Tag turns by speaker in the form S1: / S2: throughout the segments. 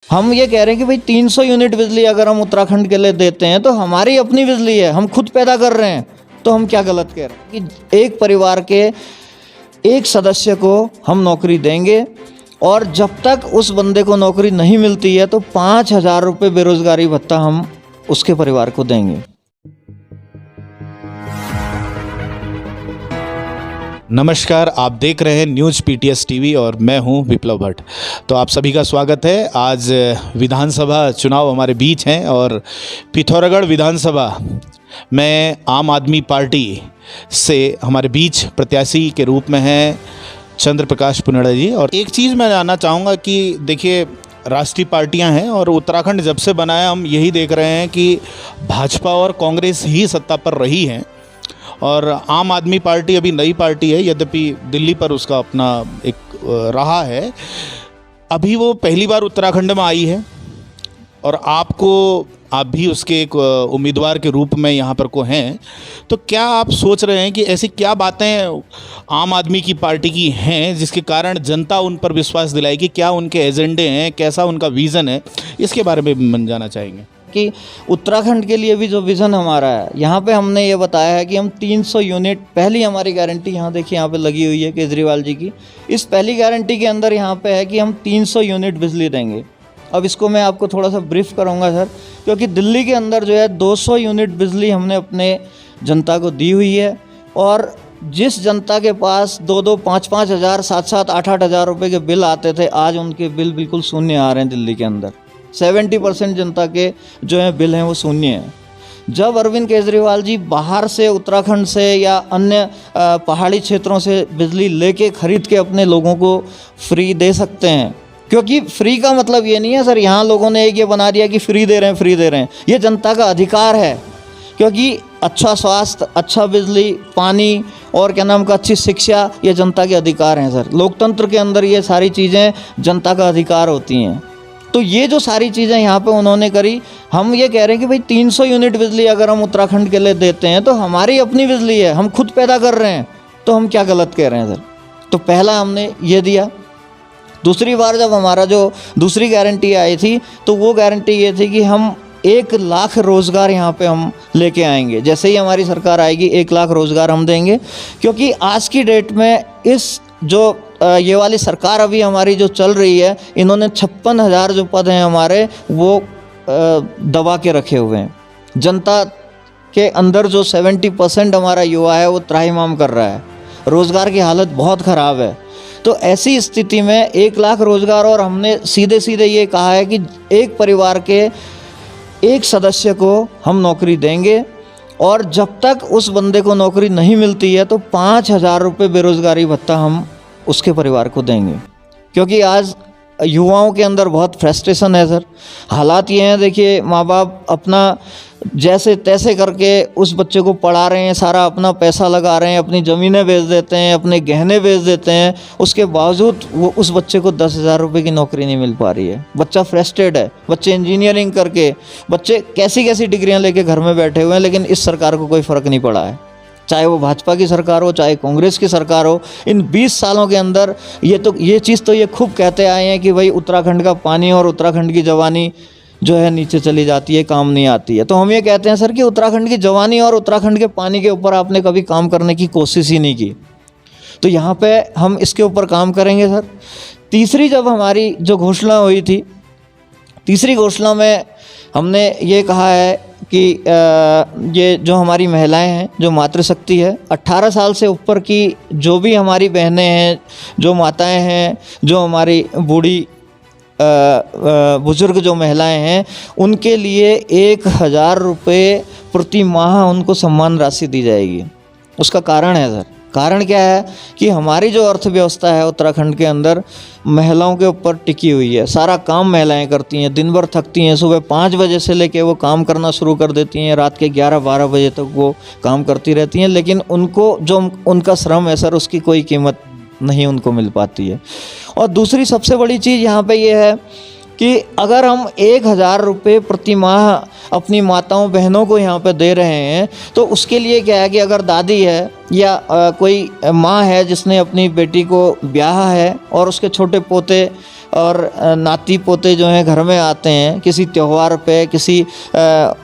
S1: हम ये कह रहे हैं कि भाई 300 यूनिट बिजली अगर हम उत्तराखंड के लिए देते हैं तो हमारी अपनी बिजली है, हम खुद पैदा कर रहे हैं, तो हम क्या गलत कह रहे हैं कि एक परिवार के एक सदस्य को हम नौकरी देंगे और जब तक उस बंदे को नौकरी नहीं मिलती है तो 5,000 रुपये बेरोजगारी भत्ता हम उसके परिवार को देंगे।
S2: नमस्कार, आप देख रहे हैं न्यूज़ पीटीएस टीवी और मैं हूं विप्लव भट्ट। तो आप सभी का स्वागत है। आज विधानसभा चुनाव हमारे बीच हैं और पिथौरागढ़ विधानसभा में आम आदमी पार्टी से हमारे बीच प्रत्याशी के रूप में हैं चंद्र प्रकाश पुनेड़ा जी। और एक चीज़ मैं जानना चाहूँगा कि देखिए, राष्ट्रीय पार्टियां हैं और उत्तराखंड जब से बना है हम यही देख रहे हैं कि भाजपा और कांग्रेस ही सत्ता पर रही हैं और आम आदमी पार्टी अभी नई पार्टी है, यद्यपि दिल्ली पर उसका अपना एक रहा है। अभी वो पहली बार उत्तराखंड में आई है और आप भी उसके एक उम्मीदवार के रूप में यहाँ पर को हैं। तो क्या आप सोच रहे हैं कि ऐसी क्या बातें आम आदमी की पार्टी की हैं जिसके कारण जनता उन पर विश्वास दिलाएगी? क्या उनके एजेंडे हैं, कैसा उनका विज़न है, इसके बारे में मन जाना चाहेंगे
S1: कि उत्तराखंड के लिए भी जो विज़न हमारा है, यहाँ पे हमने ये बताया है कि हम 300 यूनिट, पहली हमारी गारंटी यहाँ देखिए यहाँ पे लगी हुई है केजरीवाल जी की। इस पहली गारंटी के अंदर यहाँ पे है कि हम 300 यूनिट बिजली देंगे। अब इसको मैं आपको थोड़ा सा ब्रीफ करूँगा सर, क्योंकि दिल्ली के अंदर जो है 200 यूनिट बिजली हमने अपने जनता को दी हुई है और जिस जनता के पास 2-2, 5-5 हज़ार, 7-7, 8-8 हज़ार रुपये के बिल आते थे, आज उनके बिल बिल्कुल शून्य आ रहे हैं। दिल्ली के अंदर 70% जनता के जो है बिल हैं वो शून्य हैं। जब अरविंद केजरीवाल जी बाहर से, उत्तराखंड से या अन्य पहाड़ी क्षेत्रों से बिजली लेके खरीद के अपने लोगों को फ्री दे सकते हैं, क्योंकि फ्री का मतलब ये नहीं है सर यहाँ लोगों ने एक ये बना दिया कि फ्री दे रहे हैं। ये जनता का अधिकार है, क्योंकि अच्छा स्वास्थ्य, अच्छा बिजली, पानी और क्या नाम का अच्छी शिक्षा, ये जनता के अधिकार हैं सर। लोकतंत्र के अंदर ये सारी चीज़ें जनता का अधिकार होती हैं। तो ये जो सारी चीज़ें यहाँ पे उन्होंने करी, हम ये कह रहे हैं कि भाई 300 यूनिट बिजली अगर हम उत्तराखंड के लिए देते हैं तो हमारी अपनी बिजली है, हम खुद पैदा कर रहे हैं, तो हम क्या गलत कह रहे हैं सर। तो पहला हमने ये दिया। दूसरी बार जब हमारा जो दूसरी गारंटी आई थी तो वो गारंटी ये थी कि हम 1 लाख रोज़गार यहाँ पे हम लेके आएंगे। जैसे ही हमारी सरकार आएगी 1 लाख रोज़गार हम देंगे, क्योंकि आज की डेट में इस जो ये वाली सरकार अभी हमारी जो चल रही है, इन्होंने 56,000 जो पद हैं हमारे वो दबा के रखे हुए हैं। जनता के अंदर जो 70% हमारा युवा है वो त्राहिमाम कर रहा है, रोज़गार की हालत बहुत ख़राब है। तो ऐसी स्थिति में 1 लाख रोज़गार, और हमने सीधे सीधे ये कहा है कि एक परिवार के एक सदस्य को हम नौकरी देंगे और जब तक उस बंदे को नौकरी नहीं मिलती है तो 5,000 रुपये बेरोज़गारी भत्ता हम उसके परिवार को देंगे। क्योंकि आज युवाओं के अंदर बहुत फ्रस्ट्रेशन है सर। हालात ये हैं, देखिए, माँ बाप अपना जैसे तैसे करके उस बच्चे को पढ़ा रहे हैं, सारा अपना पैसा लगा रहे हैं, अपनी ज़मीनें बेच देते हैं, अपने गहने बेच देते हैं, उसके बावजूद वो उस बच्चे को 10,000 रुपये की नौकरी नहीं मिल पा रही है। बच्चा फ्रस्ट्रेट है, बच्चे इंजीनियरिंग करके, बच्चे कैसी कैसी डिग्रियां लेके घर में बैठे हुए हैं, लेकिन इस सरकार को कोई फ़र्क नहीं पड़ा है। चाहे वो भाजपा की सरकार हो, चाहे कांग्रेस की सरकार हो, इन 20 सालों के अंदर ये चीज़ तो ये खूब कहते आए हैं कि भाई उत्तराखंड का पानी और उत्तराखंड की जवानी जो है नीचे चली जाती है, काम नहीं आती है। तो हम ये कहते हैं सर कि उत्तराखंड की जवानी और उत्तराखंड के पानी के ऊपर आपने कभी काम करने की कोशिश ही नहीं की। तो यहाँ पे हम इसके ऊपर काम करेंगे सर। तीसरी जब हमारी जो घोषणा हुई थी, तीसरी घोषणा में हमने ये कहा है कि ये जो हमारी महिलाएं हैं, जो मातृशक्ति है, 18 साल से ऊपर की जो भी हमारी बहनें हैं, जो माताएं हैं, जो हमारी बूढ़ी बुजुर्ग जो महिलाएं हैं, उनके लिए 1,000 रुपये प्रति माह उनको सम्मान राशि दी जाएगी। उसका कारण है सर, कारण क्या है कि हमारी जो अर्थव्यवस्था है उत्तराखंड के अंदर महिलाओं के ऊपर टिकी हुई है। सारा काम महिलाएं करती हैं, दिन भर थकती हैं, सुबह 5 बजे से लेके वो काम करना शुरू कर देती हैं, रात के 11-12 बजे तक वो काम करती रहती हैं, लेकिन उनको जो उनका श्रम है सर, उसकी कोई कीमत नहीं उनको मिल पाती है। और दूसरी सबसे बड़ी चीज़ यहाँ पे ये है कि अगर हम 1,000 रुपये प्रति माह अपनी माताओं बहनों को यहाँ पे दे रहे हैं, तो उसके लिए क्या है कि अगर दादी है या कोई माँ है जिसने अपनी बेटी को ब्याहा है और उसके छोटे पोते और नाती पोते जो हैं घर में आते हैं, किसी त्यौहार पे, किसी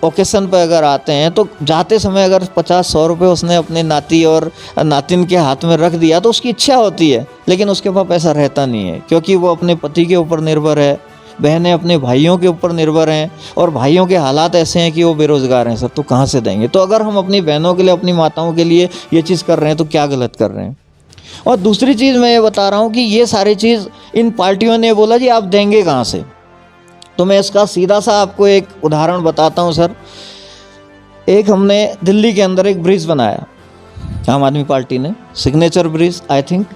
S1: ओकेशन पे अगर आते हैं, तो जाते समय अगर 50-100 रुपये उसने अपने नाती और नातिन के हाथ में रख दिया तो उसकी इच्छा होती है, लेकिन उसके पास पैसा रहता नहीं है, क्योंकि वो अपने पति के ऊपर निर्भर है, बहनें अपने भाइयों के ऊपर निर्भर हैं, और भाइयों के हालात ऐसे हैं कि वो बेरोज़गार हैं सर, तो कहाँ से देंगे। तो अगर हम अपनी बहनों के लिए, अपनी माताओं के लिए ये चीज़ कर रहे हैं तो क्या गलत कर रहे हैं। और दूसरी चीज़ मैं ये बता रहा हूँ कि ये सारी चीज़ इन पार्टियों ने बोला जी आप देंगे कहाँ से। तो मैं इसका सीधा सा आपको एक उदाहरण बताता हूँ सर। एक हमने दिल्ली के अंदर एक ब्रिज बनाया, आम आदमी पार्टी ने, सिग्नेचर ब्रिज आई थिंक।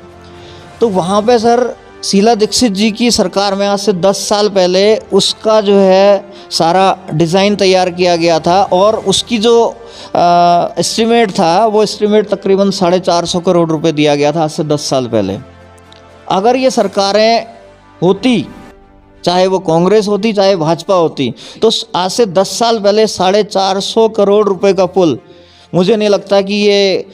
S1: तो वहाँ पे सर शीला दीक्षित जी की सरकार में आज से 10 साल पहले उसका जो है सारा डिज़ाइन तैयार किया गया था, और उसकी जो एस्टिमेट था वो एस्टिमेट तकरीबन 450 करोड़ रुपए दिया गया था आज से 10 साल पहले। अगर ये सरकारें होती, चाहे वो कांग्रेस होती चाहे भाजपा होती, तो आज से 10 साल पहले 450 करोड़ रुपए का पुल, मुझे नहीं लगता कि ये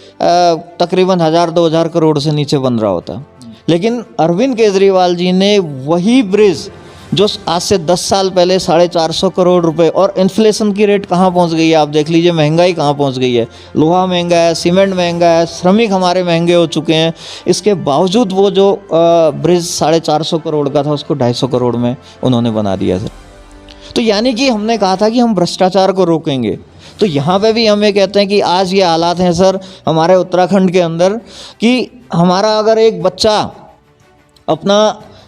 S1: तकरीबन 1000-2000 करोड़ से नीचे बन रहा होता। लेकिन अरविंद केजरीवाल जी ने वही ब्रिज जो आज से 10 साल पहले 450 करोड़ रुपए, और इन्फ्लेशन की रेट कहाँ पहुँच गई है आप देख लीजिए, महंगाई कहाँ पहुँच गई है, लोहा महंगा है, सीमेंट महंगा है, श्रमिक हमारे महंगे हो चुके हैं, इसके बावजूद वो जो ब्रिज 450 करोड़ का था उसको 250 करोड़ में उन्होंने बना दिया सर। तो यानी कि हमने कहा था कि हम भ्रष्टाचार को रोकेंगे, तो यहाँ पे भी हम ये कहते हैं कि आज ये हालात हैं सर हमारे उत्तराखंड के अंदर कि हमारा अगर एक बच्चा अपना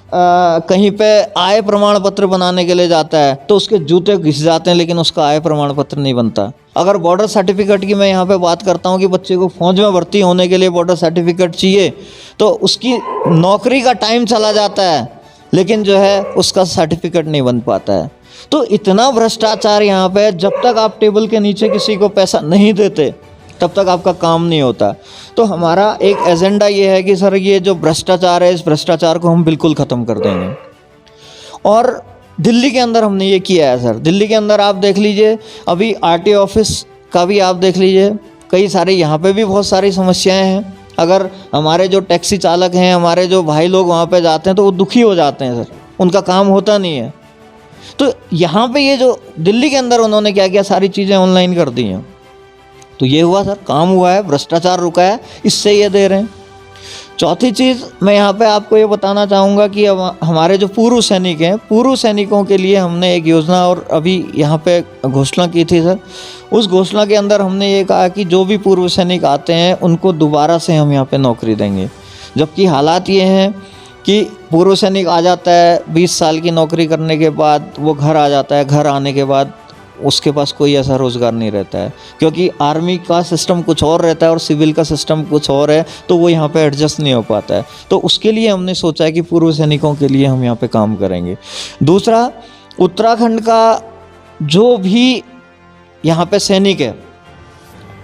S1: कहीं पे आय प्रमाण पत्र बनाने के लिए जाता है तो उसके जूते घिस जाते हैं, लेकिन उसका आय प्रमाण पत्र नहीं बनता। अगर बॉर्डर सर्टिफिकेट की मैं यहाँ पे बात करता हूँ कि बच्चे को फौज में भर्ती होने के लिए बॉर्डर सर्टिफिकेट चाहिए, तो उसकी नौकरी का टाइम चला जाता है, लेकिन जो है उसका सर्टिफिकेट नहीं बन पाता है। तो इतना भ्रष्टाचार यहाँ पे, जब तक आप टेबल के नीचे किसी को पैसा नहीं देते तब तक आपका काम नहीं होता। तो हमारा एक एजेंडा ये है कि सर ये जो भ्रष्टाचार है, इस भ्रष्टाचार को हम बिल्कुल ख़त्म कर देंगे। और दिल्ली के अंदर हमने ये किया है सर। दिल्ली के अंदर आप देख लीजिए, अभी आरटीओ ऑफिस का भी आप देख लीजिए, कई सारे यहाँ पे भी बहुत सारी समस्याएं हैं। अगर हमारे जो टैक्सी चालक हैं, हमारे जो भाई लोग वहाँ पे जाते हैं तो वो दुखी हो जाते हैं सर, उनका काम होता नहीं है। तो यहाँ पे ये जो दिल्ली के अंदर उन्होंने क्या किया, सारी चीज़ें ऑनलाइन कर दी हैं, तो ये हुआ सर, काम हुआ है, भ्रष्टाचार रुका है, इससे ये दे रहे हैं। चौथी चीज़ मैं यहाँ पे आपको ये बताना चाहूँगा कि हमारे जो पूर्व सैनिक हैं, पूर्व सैनिकों के लिए हमने एक योजना और अभी यहाँ पे घोषणा की थी सर। उस घोषणा के अंदर हमने ये कहा कि जो भी पूर्व सैनिक आते हैं उनको दोबारा से हम यहाँ पे नौकरी देंगे। जबकि हालात ये हैं कि पूर्व सैनिक आ जाता है, 20 साल की नौकरी करने के बाद वो घर आ जाता है, घर आने के बाद उसके पास कोई ऐसा रोज़गार नहीं रहता है, क्योंकि आर्मी का सिस्टम कुछ और रहता है और सिविल का सिस्टम कुछ और है, तो वो यहाँ पे एडजस्ट नहीं हो पाता है। तो उसके लिए हमने सोचा है कि पूर्व सैनिकों के लिए हम यहाँ पे काम करेंगे। दूसरा, उत्तराखंड का जो भी यहाँ पे सैनिक है,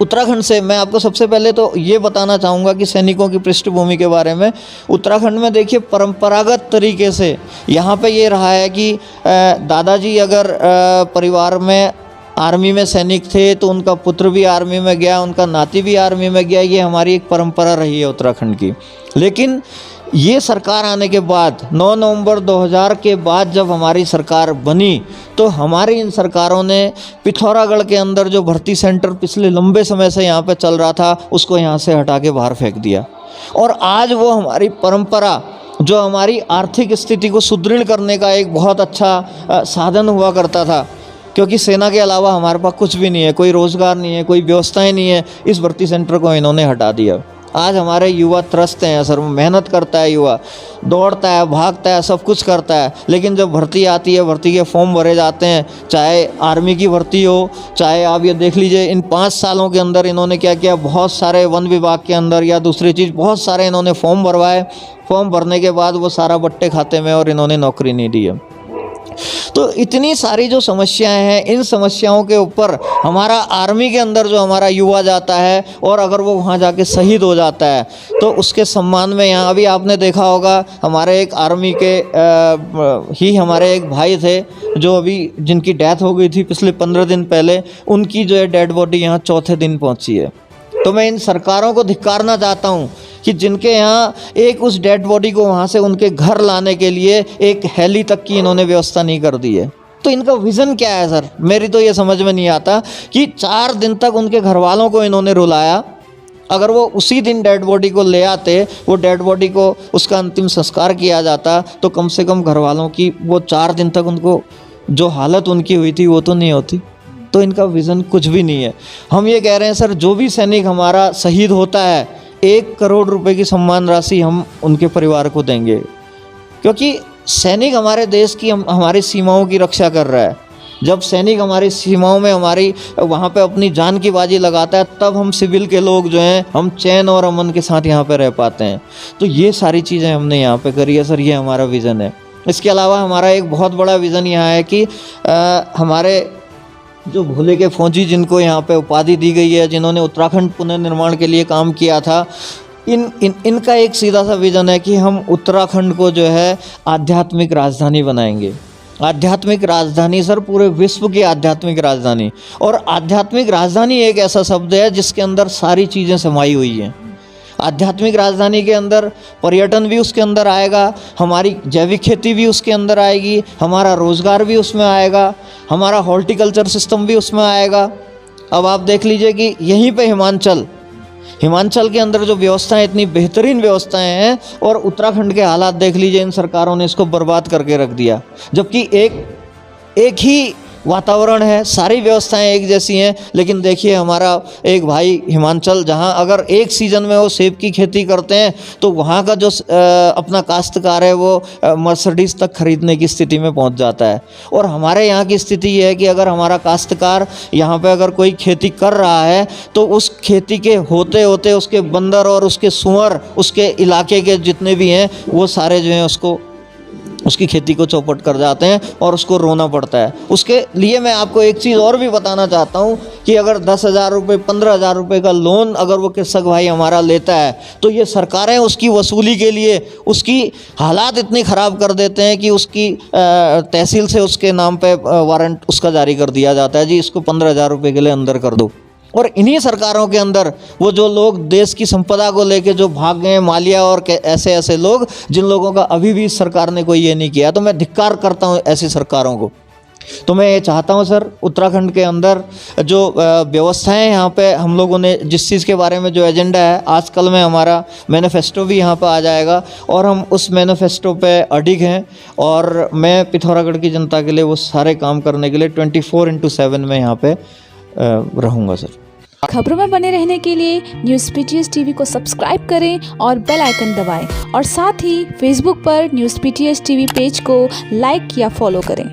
S1: उत्तराखंड से मैं आपको सबसे पहले तो ये बताना चाहूँगा कि सैनिकों की पृष्ठभूमि के बारे में। उत्तराखंड में देखिए परंपरागत तरीके से यहाँ पे ये रहा है कि दादाजी अगर परिवार में आर्मी में सैनिक थे तो उनका पुत्र भी आर्मी में गया, उनका नाती भी आर्मी में गया, ये हमारी एक परंपरा रही है उत्तराखंड की। लेकिन ये सरकार आने के बाद 9 नवंबर 2000 के बाद जब हमारी सरकार बनी तो हमारी इन सरकारों ने पिथौरागढ़ के अंदर जो भर्ती सेंटर पिछले लंबे समय से यहाँ पे चल रहा था उसको यहाँ से हटा के बाहर फेंक दिया। और आज वो हमारी परंपरा जो हमारी आर्थिक स्थिति को सुदृढ़ करने का एक बहुत अच्छा साधन हुआ करता था, क्योंकि सेना के अलावा हमारे पास कुछ भी नहीं है, कोई रोज़गार नहीं है, कोई व्यवस्थाएँ नहीं है, इस भर्ती सेंटर को इन्होंने हटा दिया। आज हमारे युवा त्रस्त हैं सर, मेहनत करता है युवा, दौड़ता है, भागता है, सब कुछ करता है, लेकिन जब भर्ती आती है, भर्ती के फॉर्म भरे जाते हैं, चाहे आर्मी की भर्ती हो, चाहे आप ये देख लीजिए इन 5 सालों के अंदर इन्होंने क्या किया, बहुत सारे वन विभाग के अंदर या दूसरी चीज़ बहुत सारे इन्होंने फॉर्म भरवाए। फॉर्म भरने के बाद वो सारा बट्टे खाते में और इन्होंने नौकरी नहीं दी है। तो इतनी सारी जो समस्याएं हैं, इन समस्याओं के ऊपर हमारा आर्मी के अंदर जो हमारा युवा जाता है और अगर वो वहाँ जाके शहीद हो जाता है तो उसके सम्मान में यहाँ अभी आपने देखा होगा हमारे एक आर्मी के ही हमारे एक भाई थे जो अभी जिनकी डेथ हो गई थी पिछले 15 दिन पहले, उनकी जो है डेड बॉडी यहाँ चौथे दिन पहुँची है। तो मैं इन सरकारों को धिक्कारना चाहता हूँ कि जिनके यहाँ एक उस डेड बॉडी को वहाँ से उनके घर लाने के लिए एक हेली तक की इन्होंने व्यवस्था नहीं कर दी है। तो इनका विज़न क्या है सर? मेरी तो ये समझ में नहीं आता कि 4 दिन तक उनके घर वालों को इन्होंने रुलाया। अगर वो उसी दिन डेड बॉडी को ले आते, वो डेड बॉडी को उसका अंतिम संस्कार किया जाता, तो कम से कम घर वालों की वो 4 दिन तक उनको जो हालत उनकी हुई थी वो तो नहीं होती। तो इनका विज़न कुछ भी नहीं है। हम ये कह रहे हैं सर, जो भी सैनिक हमारा शहीद होता है 1 करोड़ रुपए की सम्मान राशि हम उनके परिवार को देंगे, क्योंकि सैनिक हमारे देश की हमारी सीमाओं की रक्षा कर रहा है। जब सैनिक हमारी सीमाओं में हमारी वहाँ पे अपनी जान की बाजी लगाता है, तब हम सिविल के लोग जो हैं हम चैन और अमन के साथ यहाँ पे रह पाते हैं। तो ये सारी चीज़ें हमने यहाँ पे करी है सर, ये हमारा विज़न है। इसके अलावा हमारा एक बहुत बड़ा विज़न यहाँ है कि हमारे जो भोले के फौजी जिनको यहाँ पे उपाधि दी गई है, जिन्होंने उत्तराखंड पुनर्निर्माण के लिए काम किया था, इनका एक सीधा सा विज़न है कि हम उत्तराखंड को जो है आध्यात्मिक राजधानी बनाएंगे। आध्यात्मिक राजधानी सर, पूरे विश्व की आध्यात्मिक राजधानी। और आध्यात्मिक राजधानी एक ऐसा शब्द है जिसके अंदर सारी चीज़ें समाई हुई हैं। आध्यात्मिक राजधानी के अंदर पर्यटन भी उसके अंदर आएगा, हमारी जैविक खेती भी उसके अंदर आएगी, हमारा रोज़गार भी उसमें आएगा, हमारा हॉर्टिकल्चर सिस्टम भी उसमें आएगा। अब आप देख लीजिए कि यहीं पे हिमाचल के अंदर जो व्यवस्थाएं, इतनी बेहतरीन व्यवस्थाएं हैं, और उत्तराखंड के हालात देख लीजिए, इन सरकारों ने इसको बर्बाद करके रख दिया। जबकि एक ही वातावरण है, सारी व्यवस्थाएं एक जैसी हैं, लेकिन देखिए हमारा एक भाई हिमाचल, जहां अगर एक सीज़न में वो सेब की खेती करते हैं तो वहां का जो अपना काश्तकार है वो मर्सिडीज़ तक खरीदने की स्थिति में पहुंच जाता है। और हमारे यहाँ की स्थिति ये है कि अगर हमारा काश्तकार यहाँ पे अगर कोई खेती कर रहा है तो उस खेती के होते होते उसके बंदर और उसके सुअर, उसके इलाके के जितने भी हैं, वो सारे जो हैं उसकी खेती को चौपट कर जाते हैं और उसको रोना पड़ता है। उसके लिए मैं आपको एक चीज़ और भी बताना चाहता हूँ कि अगर 10,000 रुपये 15,000 रुपये का लोन अगर वो कृषक भाई हमारा लेता है, तो ये सरकारें उसकी वसूली के लिए उसकी हालात इतनी ख़राब कर देते हैं कि उसकी तहसील से उसके नाम पे वारंट उसका जारी कर दिया जाता है, जी इसको 15,000 रुपये के लिए अंदर कर दो। और इन्हीं सरकारों के अंदर वो जो लोग देश की संपदा को लेके जो भाग गए, मालिया और ऐसे लोग, जिन लोगों का अभी भी सरकार ने कोई ये नहीं किया, तो मैं धिक्कार करता हूँ ऐसी सरकारों को। तो मैं ये चाहता हूँ सर, उत्तराखंड के अंदर जो व्यवस्थाएं यहाँ पे हम लोगों ने जिस चीज़ के बारे में जो एजेंडा है, आज कल में हमारा मैनिफेस्टो भी यहाँ पे आ जाएगा और हम उस मैनिफेस्टो पे अडिग हैं। और मैं पिथौरागढ़ की जनता के लिए वो सारे काम करने के लिए 24/7 में यहाँ पे रहूँगा सर।
S3: खबरों में बने रहने के लिए न्यूज़ PTS टीवी को सब्सक्राइब करें और बेल आइकन दबाएं, और साथ ही फेसबुक पर न्यूज़ PTS टीवी पेज को लाइक या फॉलो करें।